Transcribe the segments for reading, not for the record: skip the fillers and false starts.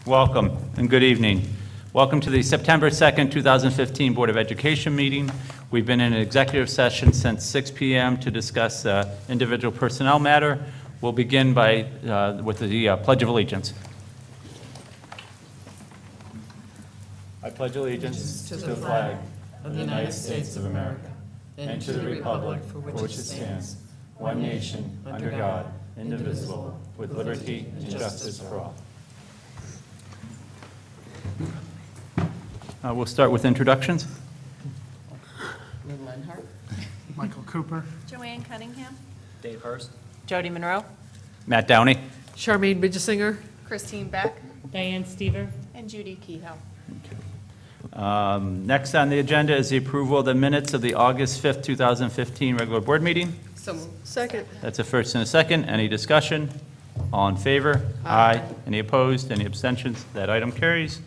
Welcome and good evening. Welcome to the September 2nd, 2015 Board of Education meeting. We've been in an executive session since 6 p.m. to discuss individual personnel matter. We'll begin with the Pledge of Allegiance. I pledge allegiance to the flag of the United States of America and to the republic for which it stands, one nation, under God, indivisible, with liberty and justice for all. We'll start with introductions. Lynn Lenhart. Michael Cooper. Joanne Cunningham. Dave Hurst. Jody Monroe. Matt Downey. Charmaine Bidgesinger. Christine Beck. Diane Stever. And Judy Kehoe. Next on the agenda is the approval of the minutes of the August 5th, 2015 regular board meeting. So second. That's a first and a second. Any discussion? All in favor? Aye. Any opposed? Any abstentions? That item carries.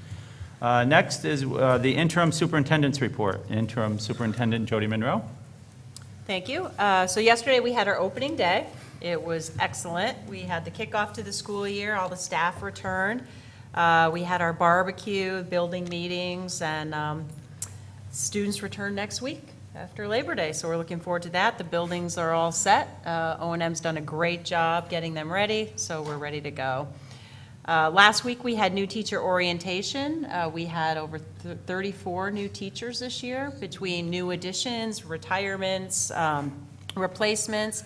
Next is the interim superintendent's report. Interim Superintendent Jody Monroe. Thank you. So yesterday we had our opening day. It was excellent. We had the kickoff to the school year. All the staff returned. We had our barbecue, building meetings, and students return next week after Labor Day. So we're looking forward to that. The buildings are all set. O&M's done a great job getting them ready, so we're ready to go. Last week we had new teacher orientation. We had over 34 new teachers this year between new additions, retirements, replacements.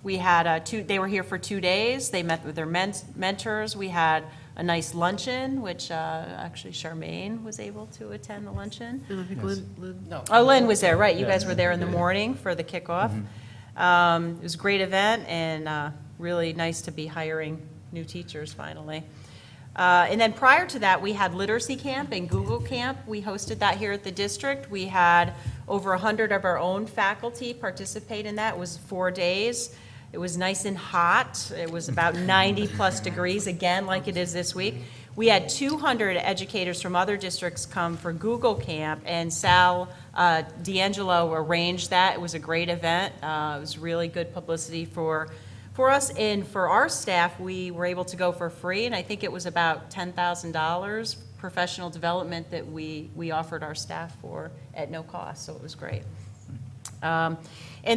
We had they were here for 2 days. They met with their mentors. We had a nice luncheon, which actually Charmaine was able to attend the luncheon. And I think Lynn. No. Oh, Lynn was there, right. You guys were there in the morning for the kickoff. It was a great event and really nice to be hiring new teachers finally. And then prior to that, we had Literacy Camp and Google Camp. We hosted that here at the district. We had over 100 of our own faculty participate in that. It was 4 days. It was nice and hot. It was about 90 plus degrees, again, like it is this week. We had 200 educators from other districts come for Google Camp, and Sal D'Angelo arranged that. It was a great event. It was really good publicity for us, and for our staff, we were able to go for free, and I think it was about $10,000 professional development that we offered our staff for at no cost, so it was great. And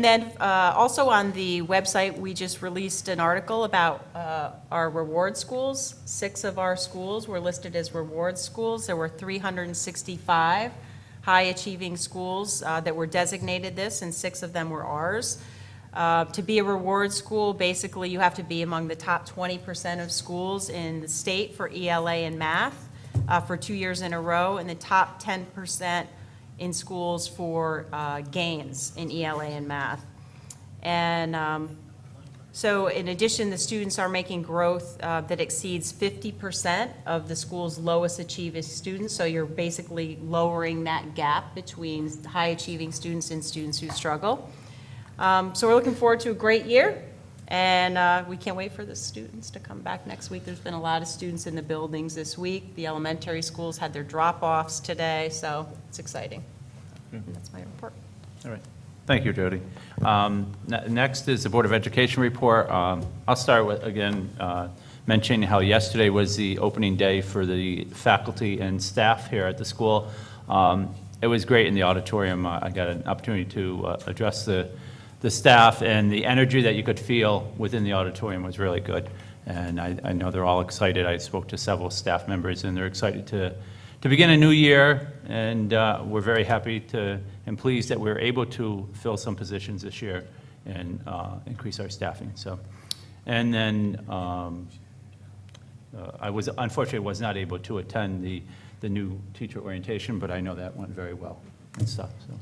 then also on the website, we just released an article about our reward schools. 6 of our schools were listed as reward schools. There were 365 high-achieving schools that were designated this, and 6 of them were ours. To be a reward school, basically you have to be among the top 20% of schools in the state for ELA and math for 2 years in a row, and the top 10% in schools for gains in ELA and math. And so in addition, the students are making growth that exceeds 50% of the school's lowest achieving students, so you're basically lowering that gap between high-achieving students and students who struggle. So we're looking forward to a great year, and we can't wait for the students to come back next week. There's been a lot of students in the buildings this week. The elementary schools had their drop-offs today, so it's exciting. And that's my report. All right. Thank you, Jody. Next is the Board of Education report. I'll start with, again, mentioning how yesterday was the opening day for the faculty and staff here at the school. It was great in the auditorium. I got an opportunity to address the staff, and the energy that you could feel within the auditorium was really good. And I know they're all excited. I spoke to several staff members, and they're excited to begin a new year, and we're very happy and pleased that we're able to fill some positions this year and increase our staffing. So, and then I unfortunately was not able to attend the new teacher orientation, but I know that went very well and stuff. So.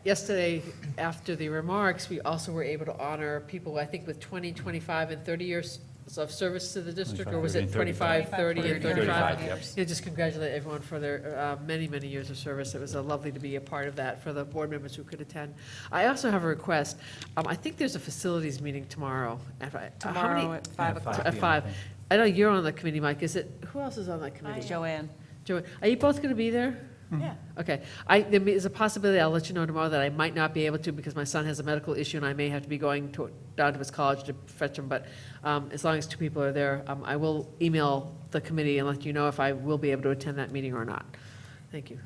Yesterday, after the remarks, we also were able to honor people, I think, with 20, 25, and 30 years of service to the district, or was it 25, 30, and 35? Yes. Yeah, just congratulate everyone for their many, many years of service. It was lovely to be a part of that for the board members who could attend. I also have a request. I think there's a facilities meeting tomorrow. Tomorrow at 5 o'clock. At 5. I know you're on the committee, Mike. Who else is on that committee? Joanne. Joanne. Are you both going to be there? Yeah. Okay. There is a possibility, I'll let you know tomorrow, that I might not be able to because my son has a medical issue and I may have to be going down to his college to fetch him, but as long as 2 people are there, I will email the committee and let you know if I will be able to attend that meeting or not. Thank you.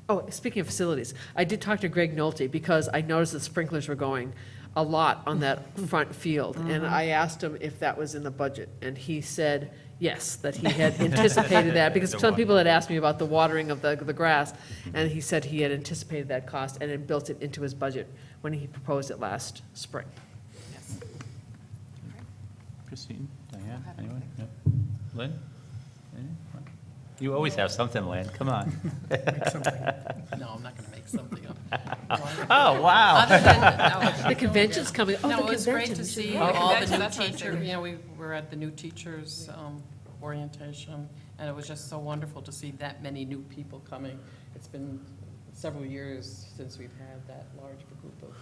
Oh, speaking of facilities, I did talk to Greg Nolte because I noticed the sprinklers were going a lot on that front field. And I asked him if that was in the budget, and he said yes, that he had anticipated that, because some people had asked me about the watering of the grass, and he said he had anticipated that cost and had built it into his budget when he proposed it last spring. Christine, Diane, anyone? Yep. Lynn? Anything? You always have something, Lynn, come on. Make something. No, I'm not going to make something up. Oh, wow. Other than, The convention's coming, oh, no, the it was great to convention. see Oh, all the convention, new that's what I teachers. figured. You know, we were at the new teachers' orientation, and it was just so wonderful to see that many new people coming. It's been several years since we've had that large group of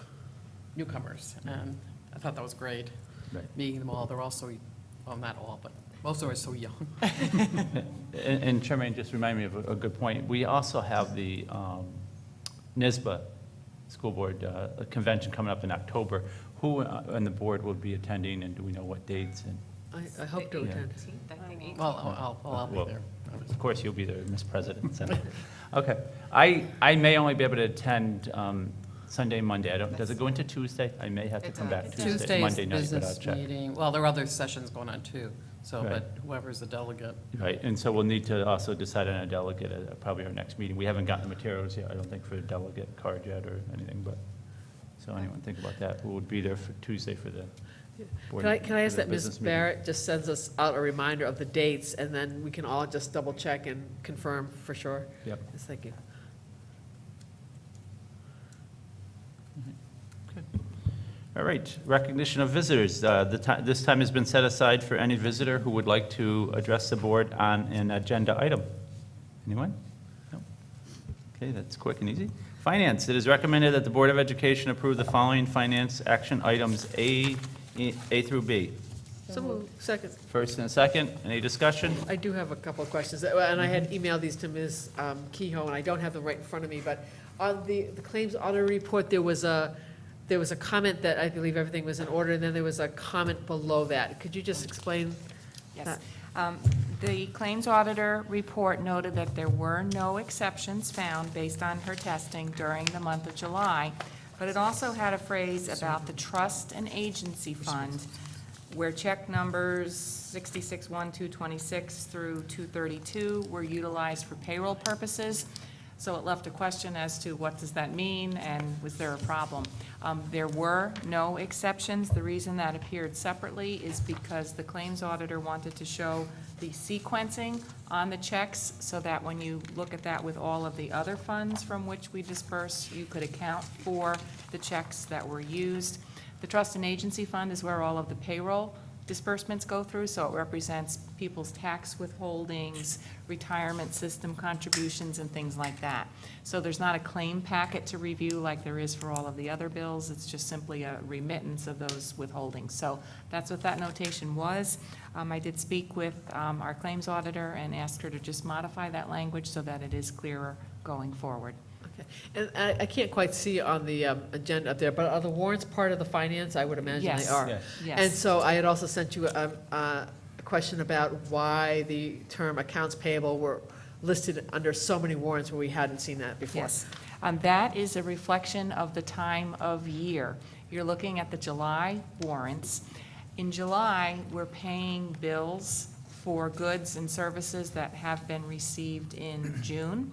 newcomers, and I thought that was great. Right. Meeting them all, they're all so, well, not all, but most of them are so young. And Charmaine, just remind me of a good point. We also have the NISBA School Board Convention coming up in October. Who on the board will be attending, and do we know what dates? And I hope to attend. Well, I'll Well, be there. of course, you'll be there, Ms. President. So. Okay. I may only be able to attend Sunday, Monday. I don't, does it go into Tuesday? I may have to come back Tuesday, Tuesday's Monday night, but I'll business check. meeting, well, there are other sessions going on too, so, Right. but whoever's the delegate. Right, and so we'll need to also decide on a delegate at probably our next meeting. We haven't gotten the materials yet, I don't think, for a delegate card yet or anything, but, so anyone think about that? Who would be there for Tuesday for the board? Can I ask for the that Ms. business meeting? Barrett just sends us out a reminder of the dates, and then we can all just double check and confirm for sure? Yep. Yes, thank you. All right, recognition of visitors. This time has been set aside for any visitor who would like to address the board on an agenda item. Anyone? No? Okay, that's quick and easy. Finance, it is recommended that the Board of Education approve the following finance action items A through B. So moved. Second. First and second, any discussion? I do have a couple of questions, and I had emailed these to Ms. Kehoe, and I don't have them right in front of me, but on the claims audit report, there was a comment that I believe everything was in order, and then there was a comment below that. Could you just explain Yes. that? The claims auditor report noted that there were no exceptions found based on her testing during the month of July, but it also had a phrase about the trust and agency fund, where check numbers 661226 through 232 were utilized for payroll purposes. So it left a question as to what does that mean, and was there a problem? There were no exceptions. The reason that appeared separately is because the claims auditor wanted to show the sequencing on the checks so that when you look at that with all of the other funds from which we disperse, you could account for the checks that were used. The trust and agency fund is where all of the payroll disbursements go through, so it represents people's tax withholdings, retirement system contributions, and things like that. So there's not a claim packet to review like there is for all of the other bills. It's just simply a remittance of those withholdings. So that's what that notation was. I did speak with our claims auditor and asked her to just modify that language so that it is clearer going forward. Okay. And I can't quite see on the agenda up there, but are the warrants part of the finance? I would imagine they Yes. are. Yes. Yes. And so I had also sent you a question about why the term accounts payable were listed under so many warrants where we hadn't seen that before. Yes. That is a reflection of the time of year. You're looking at the July warrants. In July, we're paying bills for goods and services that have been received in June.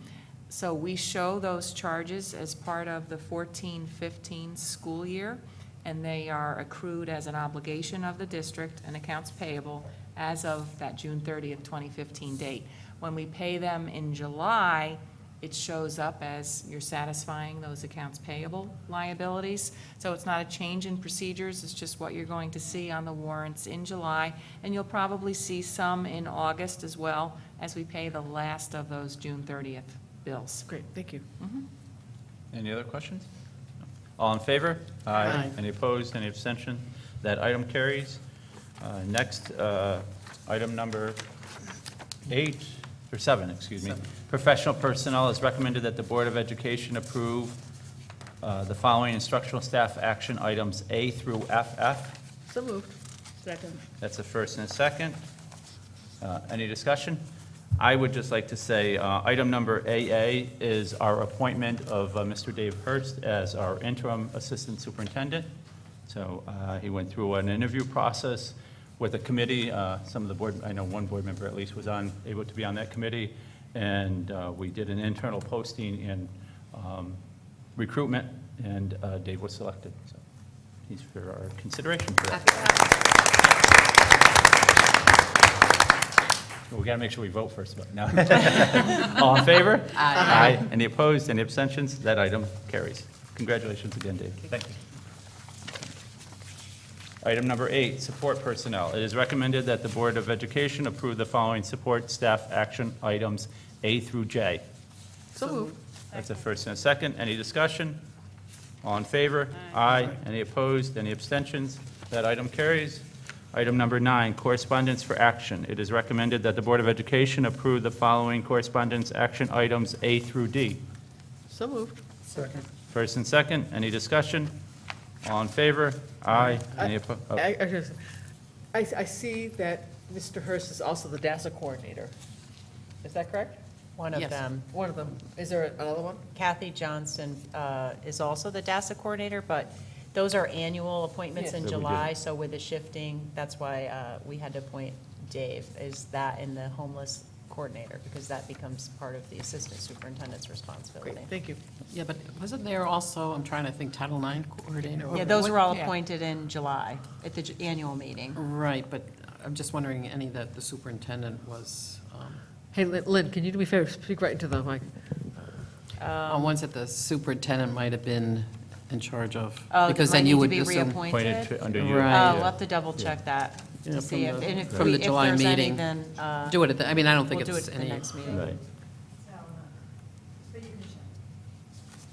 So we show those charges as part of the 14-15 school year, and they are accrued as an obligation of the district and accounts payable as of that June 30th, 2015 date. When we pay them in July, it shows up as you're satisfying those accounts payable liabilities. So it's not a change in procedures, it's just what you're going to see on the warrants in July, and you'll probably see some in August as well as we pay the last of those June 30th bills. Great, thank you. Any other questions? All in favor? Aye. Any opposed, any abstention? That item carries. Next, item number 8 or 7, excuse me. 7. Professional personnel, is recommended that the Board of Education approve the following instructional staff action items A through FF. So moved. Second. That's a first and a second. Any discussion? I would just like to say, item number AA is our appointment of Mr. Dave Hurst as our interim assistant superintendent. So he went through an interview process with a committee. Some of the board, I know one board member at least was able to be on that committee. And we did an internal posting and recruitment, and Dave was selected. So he's for our consideration for that. We got to make sure we vote first, but no. All in favor? Aye. Any opposed, any abstentions? That item carries. Congratulations again, Dave. Thank you. Item number 8, support personnel. It is recommended that the Board of Education approve the following support staff action items A through J. So moved. That's a first and a second. Any discussion? All in favor? Aye. Any opposed, any abstentions? That item carries. Item number 9, correspondence for action. It is recommended that the Board of Education approve the following correspondence action items A through D. So moved. Second. First and second, any discussion? All in favor? Aye. Any opposed? I see that Mr. Hurst is also the DASSA coordinator. Is that correct? One of Yes. them. One of them. Is there another one? Kathy Johnson is also the DASSA coordinator, but those are annual appointments Yeah. in So we did. July, so with the shifting, that's why we had to appoint Dave, is that in the homeless coordinator, because that becomes part of the assistant superintendent's responsibility. Great, thank you. Yeah, but wasn't there also, I'm trying to think, Title IX coordinator? Yeah, those were all Yeah. appointed in July at the annual meeting. Right, but I'm just wondering, any that the superintendent was, Hey, Lynn, can you do me a favor, speak right into the mic? on ones that the superintendent might have been in charge of. Oh, because that then might you need would to be assume- Appointed reappointed? to- under you. Right. We'll have to double check that Yeah, to see if, from the- and if from the if July there's any, meeting. then Do it at the, I mean, I don't think we'll do it it's at the any. next meeting. Right.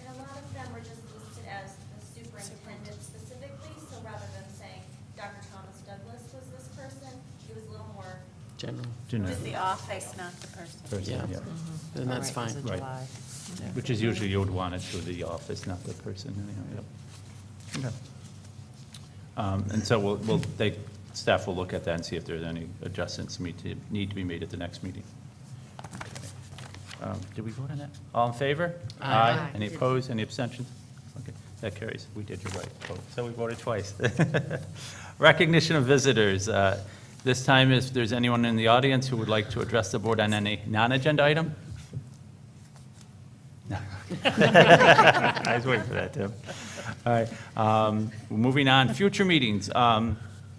And a lot of them were just listed as the superintendent specifically, so rather than saying Dr. Thomas Douglas was this person, it was a little more General, Generic. the office, not the person. Person, Yeah. yeah. then that's All right, 'cause fine. of Right. July. Which is usually you would want it through the office, not the person. Anyhow, yep. Okay. And so staff will look at that and see if there's any adjustments need to be made at the next meeting. Okay. Did we vote on that? All in favor? Aye. Any opposed, any abstentions? Okay, that carries. We did your right vote. So we voted twice. Recognition of visitors. This time, if there's anyone in the audience who would like to address the board on any non-agenda item? No. I was waiting for that, Tim. All right, moving on, future meetings.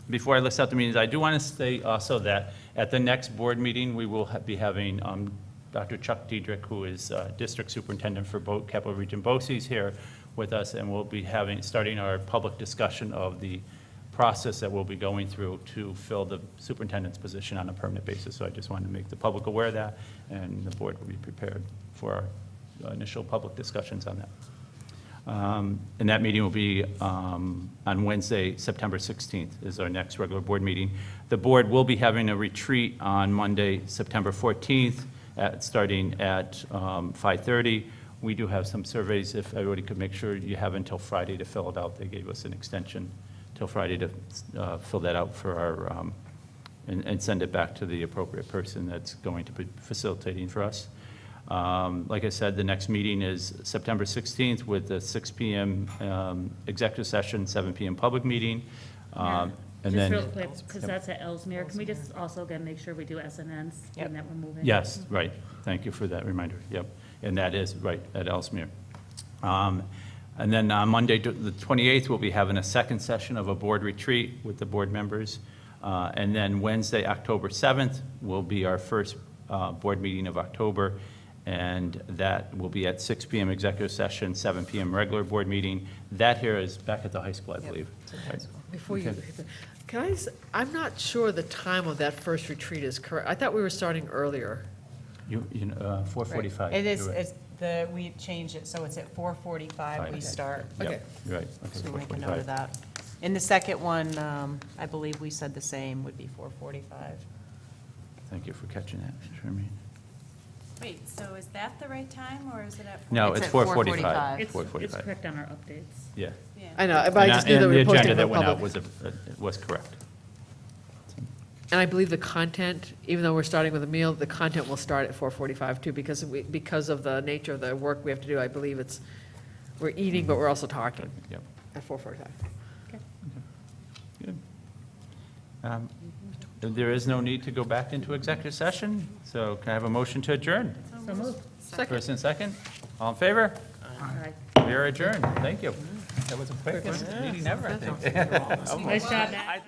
Before I list out the meetings, I do want to say also that at the next board meeting, we will be having Dr. Chuck Diedrich, who is District Superintendent for Capital Region BOCES, here with us, and we'll be starting our public discussion of the process that we'll be going through to fill the superintendent's position on a permanent basis. So I just wanted to make the public aware of that, and the board will be prepared for our initial public discussions on that. And that meeting will be on Wednesday, September 16th is our next regular board meeting. The board will be having a retreat on Monday, September 14th, starting at 5:30. We do have some surveys, if everybody could make sure you have until Friday to fill it out. They gave us an extension till Friday to fill that out for our, and send it back to the appropriate person that's going to be facilitating for us. Like I said, the next meeting is September 16th with the 6 p.m. Executive session, 7 p.m. public meeting. And Just then, real quick, because that's at Ellesmere, can we just also again make sure we do SNNs Yep. and that we're moving? yes, right. Thank you for that reminder. Yep. And that is right at Ellesmere. And then on Monday, the 28th, we'll be having a second session of a board retreat with the board members. And then Wednesday, October 7th, will be our first board meeting of October. And that will be at 6 p.m. executive session, 7 p.m. regular board meeting. That here is back at the high school, I believe. Before you, Okay. can I, I'm not sure the time of that first retreat is correct. I thought we were starting earlier. 4:45. It is, You're right. we changed it, so it's at 4:45 we Okay. start. Yep, Okay. you're right. Okay, So make a 4:45. note of that. In the second one, I believe we said the same, would be 4:45. Thank you for catching that, Charmaine. Wait, so is that the right time, or is it at? No, It's it's at 4:45. It's 4:45. correct on our updates. Yeah. Yeah. I know, but I just knew that And we the were posting agenda for that the went out public. was correct. And I believe the content, even though we're starting with a meal, the content will start at 4:45 too, because of the nature of the work we have to do. I believe we're eating, but we're also talking Yep. at 4:45. Good. There is no need to go back into executive session, so can I have a motion to adjourn? So moved. First and second? All in favor? Aye. We are adjourned. Thank you. That was the quickest meeting ever, I think. Nice job, Nat.